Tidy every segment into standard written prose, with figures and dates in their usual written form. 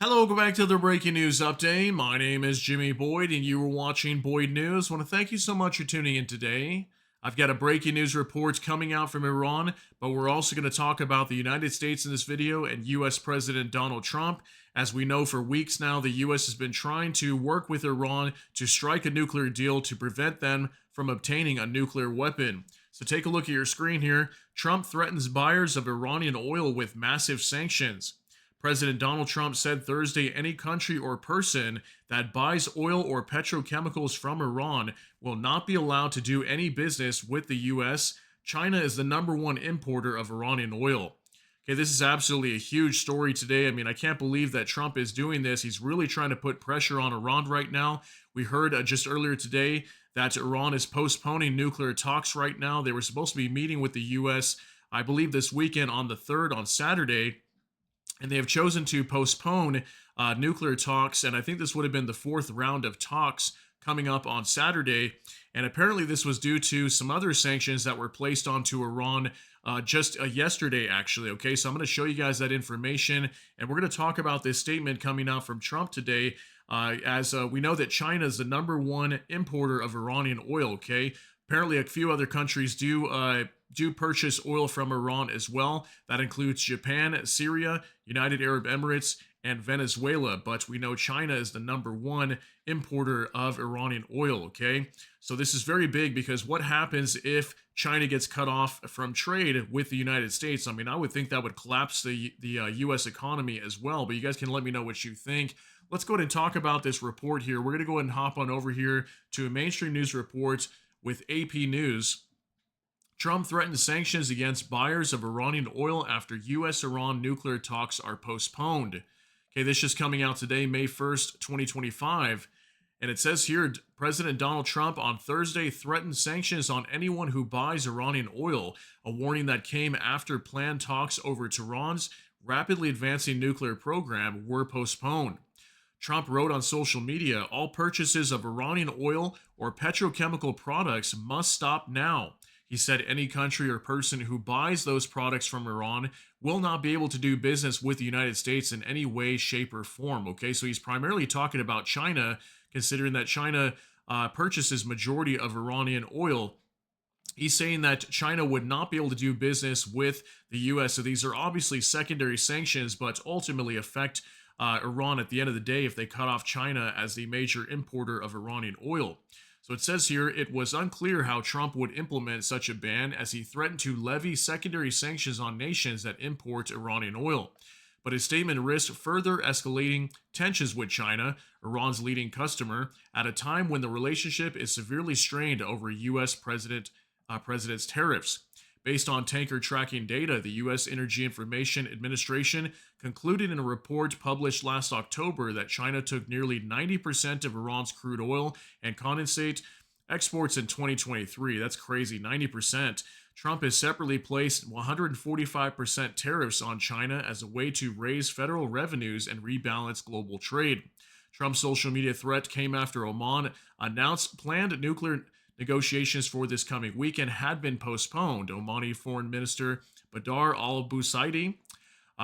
Hello, welcome back to the breaking news update. My name is Jimmy Boyd, and you are watching Boyd News. I want to thank you so much for tuning in today. I've got a breaking news report coming out from Iran, but we're also going to talk about the United States in this video and U.S. President Donald Trump. As we know, for weeks now, the U.S. has been trying to work with Iran to strike a nuclear deal to prevent them from obtaining a nuclear weapon. So take a look at your screen here. Trump threatens buyers of Iranian oil with massive sanctions. President Donald Trump said Thursday any country or person that buys oil or petrochemicals from Iran will not be allowed to do any business with the U.S. China is the number one importer of Iranian oil. Okay, this is absolutely a huge story today. I mean, I can't believe that Trump is doing this. He's really trying to put pressure on Iran right now. We heard just earlier today that Iran is postponing nuclear talks right now. They were supposed to be meeting with the U.S., I believe, this weekend on the 3rd, on Saturday, and they have chosen to postpone nuclear talks. And I think this would have been the 4th round of talks coming up on Saturday. And apparently, this was due to some other sanctions that were placed onto Iran just yesterday, actually. Okay, so I'm going to show you guys that information, and we're going to talk about this statement coming out from Trump today. As we know that China is the number one importer of Iranian oil. Okay, apparently a few other countries do purchase oil from Iran as well. That includes Japan, Syria, United Arab Emirates, and Venezuela. But we know China is the number one importer of Iranian oil. Okay, so this is very big because what happens if China gets cut off from trade with the United States? I mean, I would think that would collapse the U.S. economy as well. But you guys can let me know what you think. Let's go ahead and talk about this report here. We're going to go ahead and hop on over here to a mainstream news report with AP News. Trump threatens sanctions against buyers of Iranian oil after U.S.-Iran nuclear talks are postponed. Okay, this is coming out today, May 1st, 2025. And it says here, President Donald Trump on Thursday threatened sanctions on anyone who buys Iranian oil, a warning that came after planned talks over Tehran's rapidly advancing nuclear program were postponed. Trump wrote on social media, all purchases of Iranian oil or petrochemical products must stop now. He said any country or person who buys those products from Iran will not be able to do business with the United States in any way, shape, or form. Okay, so he's primarily talking about China, considering that China purchases majority of Iranian oil. He's saying that China would not be able to do business with the U.S. So these are obviously secondary sanctions, but ultimately affect Iran at the end of the day if they cut off China as the major importer of Iranian oil. So it says here, it was unclear how Trump would implement such a ban as he threatened to levy secondary sanctions on nations that import Iranian oil. But his statement risked further escalating tensions with China, Iran's leading customer, at a time when the relationship is severely strained over U.S. president's tariffs. Based on tanker tracking data, the U.S. Energy Information Administration concluded in a report published last October that China took nearly 90% of Iran's crude oil and condensate exports in 2023. That's crazy, 90%. Trump has separately placed 145% tariffs on China as a way to raise federal revenues and rebalance global trade. Trump's social media threat came after Oman announced planned nuclear negotiations for this coming weekend had been postponed. Omani Foreign Minister Badr al-Busaidi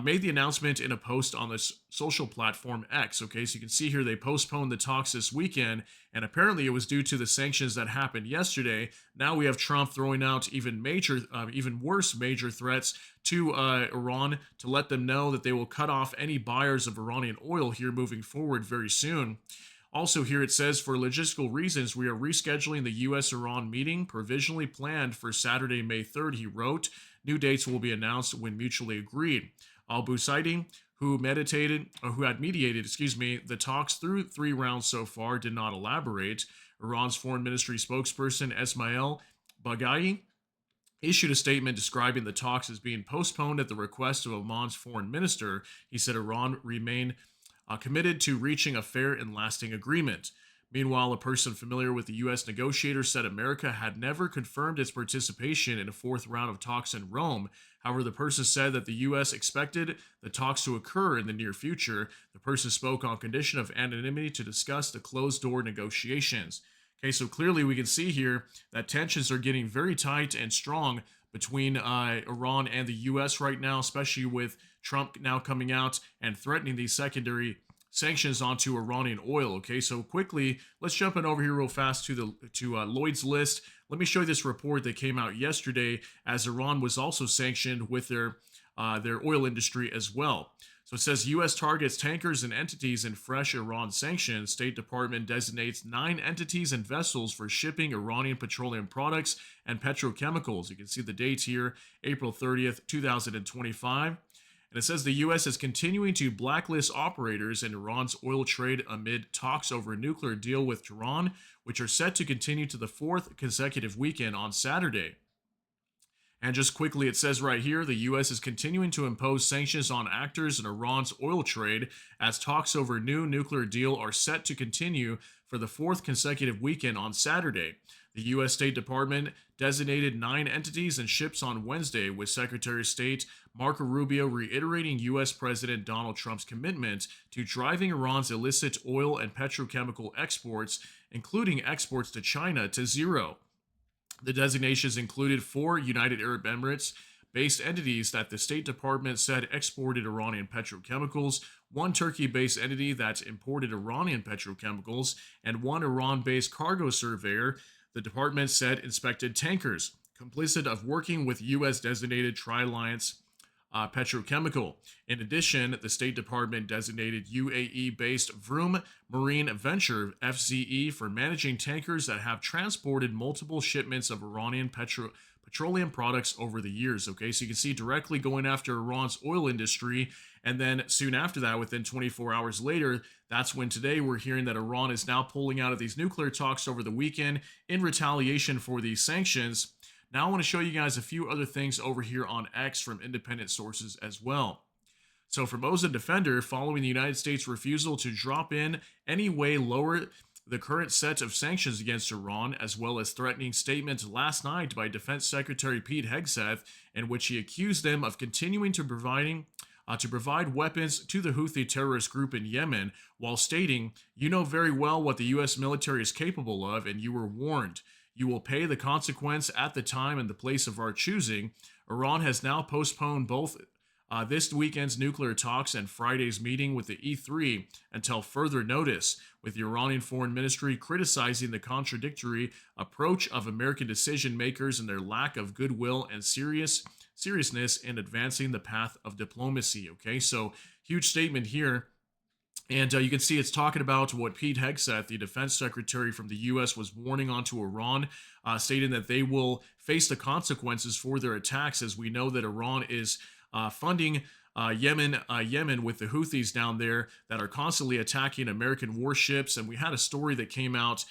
made the announcement in a post on the social platform X. Okay, so you can see here they postponed the talks this weekend, and apparently it was due to the sanctions that happened yesterday. Now we have Trump throwing out even worse major threats to Iran to let them know that they will cut off any buyers of Iranian oil here moving forward very soon. Also, here it says, for logistical reasons, we are rescheduling the U.S.-Iran meeting provisionally planned for Saturday, May 3rd, he wrote. New dates will be announced when mutually agreed. Al-Busaidi, who had mediated the talks through 3 rounds so far, did not elaborate. Iran's foreign ministry spokesperson, Esmail Baghai, issued a statement describing the talks as being postponed at the request of Oman's foreign minister. He said Iran remained committed to reaching a fair and lasting agreement. Meanwhile, a person familiar with the U.S. negotiator said America had never confirmed its participation in a 4th round of talks in Rome. However, the person said that the U.S. expected the talks to occur in the near future. The person spoke on condition of anonymity to discuss the closed-door negotiations. Okay, so clearly we can see here that tensions are getting very tight and strong between Iran and the U.S. right now, especially with Trump now coming out and threatening these secondary sanctions onto Iranian oil. Okay, so quickly, let's jump in over here real fast to Lloyd's List. Let me show you this report that came out yesterday, as Iran was also sanctioned with their oil industry as well. So it says U.S. targets tankers and entities in fresh Iran sanctions. State Department designates 9 entities and vessels for shipping Iranian petroleum products and petrochemicals. You can see the dates here, April 30th, 2025. And it says the U.S. is continuing to blacklist operators in Iran's oil trade amid talks over a nuclear deal with Tehran, which are set to continue to the 4th consecutive weekend on Saturday. And just quickly, it says right here the U.S. is continuing to impose sanctions on actors in Iran's oil trade as talks over a new nuclear deal are set to continue for the 4th consecutive weekend on Saturday. The U.S. State Department designated 9 entities and ships on Wednesday, with Secretary of State Marco Rubio reiterating U.S. President Donald Trump's commitment to driving Iran's illicit oil and petrochemical exports, including exports to China, to zero. The designations included 4 United Arab Emirates based entities that the State Department said exported Iranian petrochemicals, 1 Turkey based entity that imported Iranian petrochemicals, and 1 Iran based cargo surveyor, the department said, inspected tankers, complicit of working with U.S. designated Tri-Alliance petrochemical. In addition, the State Department designated UAE-based Vroom Marine Venture (FZE) for managing tankers that have transported multiple shipments of Iranian petroleum products over the years. Okay, so you can see directly going after Iran's oil industry, and then soon after that, within 24 hours later, that's when today we're hearing that Iran is now pulling out of these nuclear talks over the weekend in retaliation for these sanctions. Now I want to show you guys a few other things over here on X from independent sources as well. So Formosa Defender, following the United States' refusal to drop in any way lower the current set of sanctions against Iran, as well as threatening statements last night by Defense Secretary Pete Hegseth, in which he accused them of continuing to provide weapons to the Houthi terrorist group in Yemen, while stating, "You know very well what the U.S. military is capable of, and you were warned. You will pay the consequence at the time and the place of our choosing." Iran has now postponed both this weekend's nuclear talks and Friday's meeting with the E3 until further notice, with the Iranian Foreign Ministry criticizing the contradictory approach of American decision makers and their lack of goodwill and seriousness in advancing the path of diplomacy. Okay, so huge statement here. And you can see it's talking about what Pete Hegseth, the defense secretary from the U.S., was warning onto Iran, stating that they will face the consequences for their attacks, as we know that Iran is funding Yemen with the Houthis down there that are constantly attacking American warships. And we had a story that came out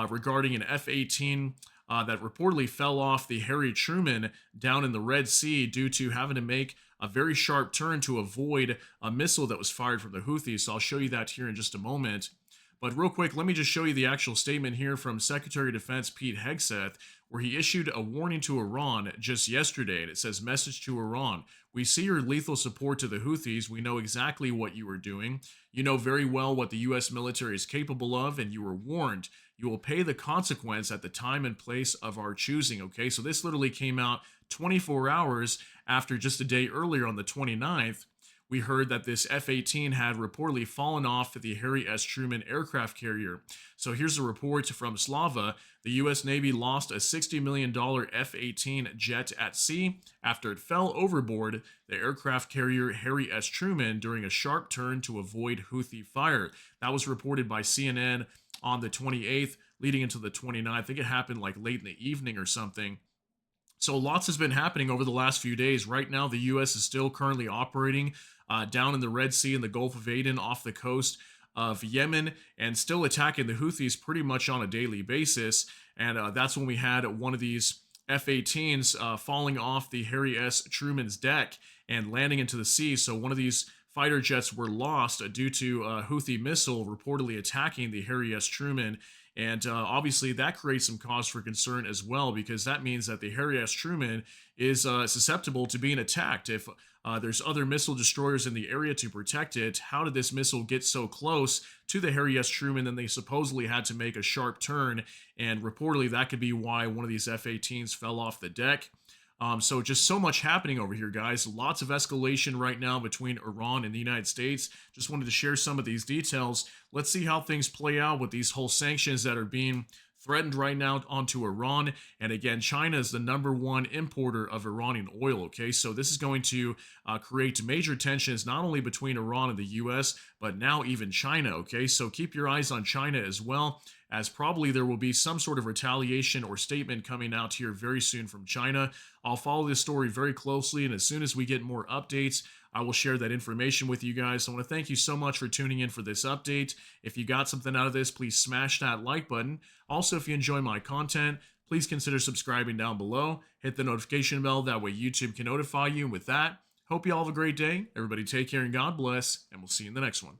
regarding an F-18 that reportedly fell off the Harry Truman down in the Red Sea due to having to make a very sharp turn to avoid a missile that was fired from the Houthis. So I'll show you that here in just a moment. But real quick, let me just show you the actual statement here from Secretary of Defense Pete Hegseth, where he issued a warning to Iran just yesterday. And it says, "Message to Iran. We see your lethal support to the Houthis. We know exactly what you are doing. You know very well what the U.S. military is capable of, and you were warned. You will pay the consequence at the time and place of our choosing." Okay, so this literally came out 24 hours after just a day earlier on the 29th. We heard that this F-18 had reportedly fallen off the Harry S. Truman aircraft carrier. So here's a report from Slava. The U.S. Navy lost a $60 million F-18 jet at sea after it fell overboard the aircraft carrier Harry S. Truman during a sharp turn to avoid Houthi fire. That was reported by CNN on the 28th, leading into the 29th. I think it happened like late in the evening or something. So lots has been happening over the last few days. Right now, the U.S. is still currently operating down in the Red Sea and the Gulf of Aden off the coast of Yemen, and still attacking the Houthis pretty much on a daily basis. And that's when we had one of these F-18s falling off the Harry S. Truman's deck and landing into the sea. So one of these fighter jets were lost due to a Houthi missile reportedly attacking the Harry S. Truman. And obviously that creates some cause for concern as well, because that means that the Harry S. Truman is susceptible to being attacked. If there's other missile destroyers in the area to protect it, how did this missile get so close to the Harry S. Truman? Then they supposedly had to make a sharp turn, and reportedly that could be why one of these F-18s fell off the deck. So just so much happening over here, guys. Lots of escalation right now between Iran and the United States. Just wanted to share some of these details. Let's see how things play out with these whole sanctions that are being threatened right now onto Iran. And again, China is the number one importer of Iranian oil. Okay, so this is going to create major tensions not only between Iran and the U.S., but now even China. Okay, so keep your eyes on China as well, as probably there will be some sort of retaliation or statement coming out here very soon from China. I'll follow this story very closely, and as soon as we get more updates, I will share that information with you guys. So I want to thank you so much for tuning in for this update. If you got something out of this, please smash that like button. Also, if you enjoy my content, please consider subscribing down below. Hit the notification bell, that way YouTube can notify you. And with that, hope you all have a great day. Everybody take care and God bless, and we'll see you in the next one.